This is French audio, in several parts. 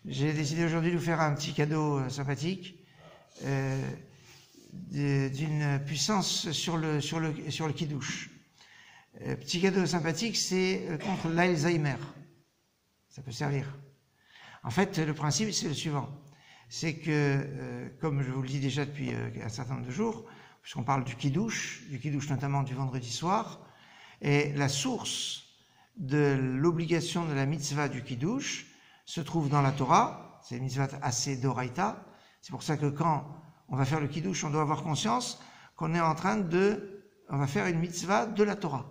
J'ai décidé aujourd'hui de vous faire un petit cadeau sympathique d'une puissance sur le kiddush. Petit cadeau sympathique, c'est contre l'Alzheimer. Ça peut servir. En fait, le principe, c'est le suivant. C'est que, comme je vous le dis déjà depuis un certain nombre de jours, puisqu'on parle du kiddush notamment du vendredi soir, et la source de l'obligation de la mitzvah du kiddush se trouve dans la Torah, c'est la mitzvah assez d'oraita. C'est pour ça que quand on va faire le kiddush, on doit avoir conscience qu'on est en train on va faire une mitzvah de la Torah.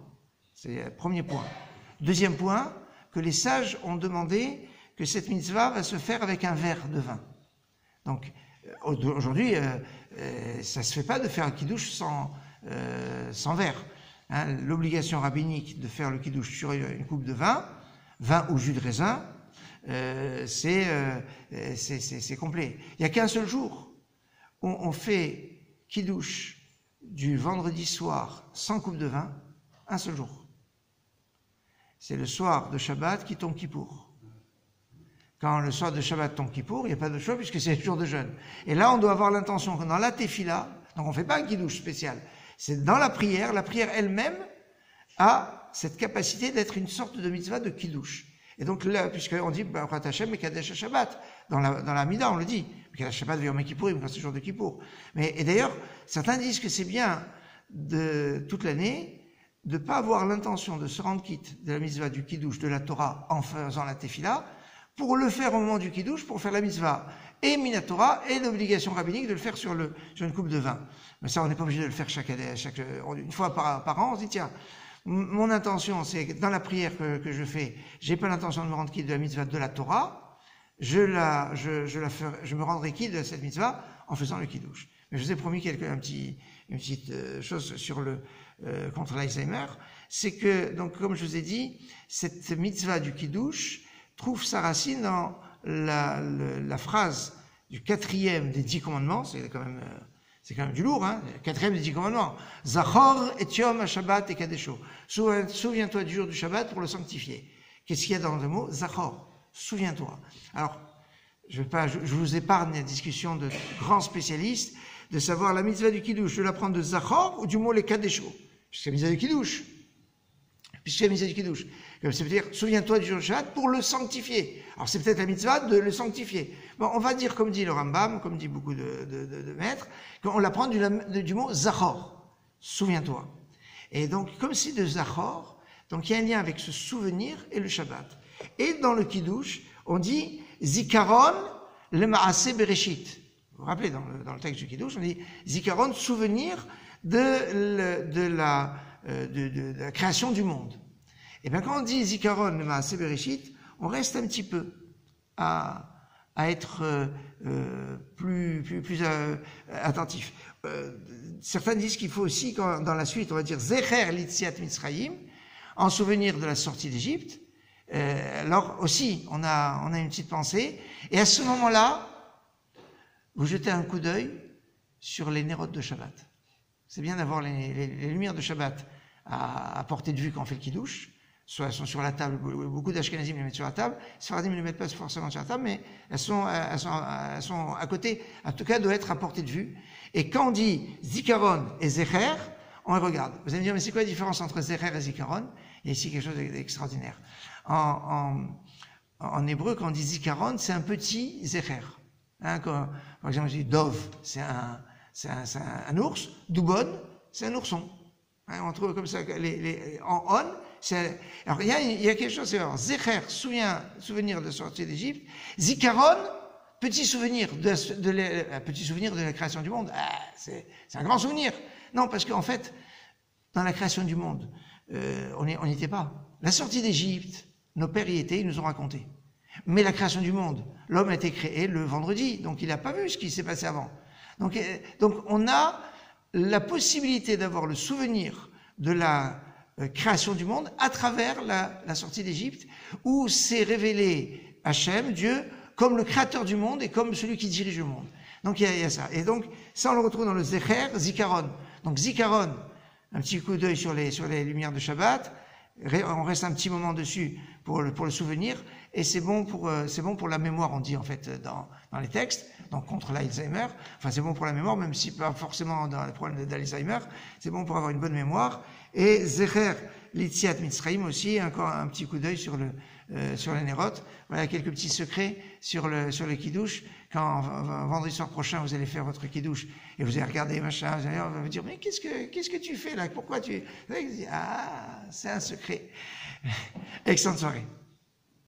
C'est le premier point. Deuxième point, que les sages ont demandé que cette mitzvah va se faire avec un verre de vin. Donc, aujourd'hui, ça se fait pas de faire un kiddush sans verre. Hein, l'obligation rabbinique de faire le kiddush sur une coupe de vin ou jus de raisin, c'est complet. Il n'y a qu'un seul jour où on fait kiddush du vendredi soir sans coupe de vin, un seul jour. C'est le soir de Shabbat qui tombe Kippour. Quand le soir de Shabbat tombe Kippour, il n'y a pas de choix puisque c'est le jour de jeûne. Et là, on doit avoir l'intention que dans la tefila, donc on ne fait pas un kiddush spécial, c'est dans la prière elle-même a cette capacité d'être une sorte de mitzvah de kiddush. Et donc là, puisqu'on dit Baruch Hashem et Kadesh Shabbat, dans la Mida, on le dit, Kadesh Shabbat veut Yom Kippourim, quand c'est le jour de Kippour. Et d'ailleurs, certains disent que c'est bien de toute l'année de ne pas avoir l'intention de se rendre quitte de la mitzvah du kiddush de la Torah en faisant la tefila, pour le faire au moment du kiddush, pour faire la mitzvah et minatora et l'obligation rabbinique de le faire sur une coupe de vin. Mais ça, on n'est pas obligé de le faire une fois par an. On se dit tiens, mon intention, c'est que dans la prière que je fais, j'ai pas l'intention de me rendre quitte de la mitzvah de la Torah. Je me rendrai quitte de cette mitzvah en faisant le kiddush. Mais je vous ai promis une petite chose sur contre l'Alzheimer, c'est que donc comme je vous ai dit, cette mitzvah du kiddush trouve sa racine dans la phrase du 4e des 10 commandements. C'est quand même du lourd, hein. 4e des 10 commandements. Zachor et Yom Shabbat et Kadesho. Souviens-toi du jour du Shabbat pour le sanctifier. Qu'est-ce qu'il y a dans le mot Zachor? Souviens-toi. Alors, je vous épargne la discussion de grands spécialistes de savoir la mitzvah du kiddush, de la prendre de Zachor ou du mot les Kadesho. Puisque la mitzvah du kiddush. Ça veut dire, souviens-toi du jour du Shabbat pour le sanctifier. Alors c'est peut-être la mitzvah de le sanctifier. Bon, on va dire, comme dit le Rambam, comme dit beaucoup de maîtres, qu'on la prend du mot Zachor. Souviens-toi. Et donc, comme c'est de Zachor, donc il y a un lien avec ce souvenir et le Shabbat. Et dans le Kiddush, on dit Zikaron le Maaseh Bereshit. Vous vous rappelez, dans le texte du Kiddush, on dit Zikaron, souvenir de la création du monde. Et bien quand on dit Zikaron le Maaseh Bereshit, on reste un petit peu à être plus attentif. Certains disent qu'il faut aussi, dans la suite, on va dire Zecher l'Itziat Mitzrayim, en souvenir de la sortie d'Égypte. Alors aussi, on a une petite pensée. Et à ce moment-là, vous jetez un coup d'œil sur les nérotes de Shabbat. C'est bien d'avoir les lumières de Shabbat à portée de vue quand on fait le kiddush. Soit elles sont sur la table, beaucoup d'Ashkenazim les mettent sur la table, Sfaradim ne les mettent pas forcément sur la table, mais elles sont à côté, en tout cas doivent être à portée de vue. Et quand on dit Zikaron et Zecher, on les regarde. Vous allez me dire, mais c'est quoi la différence entre Zecher et Zikaron? Il y a ici quelque chose d'extraordinaire. En hébreu, quand on dit Zikaron, c'est un petit Zecher. Hein, par exemple, je dis Dov, c'est un ours, Dubon, c'est un ourson. Hein, on trouve comme ça, en On, alors il y a quelque chose, c'est Zecher, souvenir de la sortie d'Égypte, Zikaron, petit souvenir de la création du monde. Ah, c'est un grand souvenir. Non, parce qu'en fait, dans la création du monde, on n'y était pas. La sortie d'Égypte, nos pères y étaient, ils nous ont raconté. Mais la création du monde, l'homme a été créé le vendredi, donc il n'a pas vu ce qui s'est passé avant. Donc on a la possibilité d'avoir le souvenir de la création du monde à travers la sortie d'Égypte, où s'est révélé Hachem, Dieu, comme le créateur du monde et comme celui qui dirige le monde. Donc il y a ça. Et donc ça on le retrouve dans le Zecher, Zikaron. Donc Zikaron, un petit coup d'œil sur les lumières de Shabbat, on reste un petit moment dessus pour le souvenir, et c'est bon pour la mémoire, on dit en fait dans les textes, donc contre l'Alzheimer. Enfin, c'est bon pour la mémoire, même si pas forcément dans les problèmes d'Alzheimer. C'est bon pour avoir une bonne mémoire. Et Zecher Litziat Mitzrayim aussi, encore un petit coup d'œil sur les nérotes. Voilà quelques petits secrets sur le kiddush. Quand vendredi soir prochain vous allez faire votre kiddush et vous allez regarder machin, on va vous dire mais qu'est-ce que tu fais là? Pourquoi tu... Ah, c'est un secret. Excellente soirée.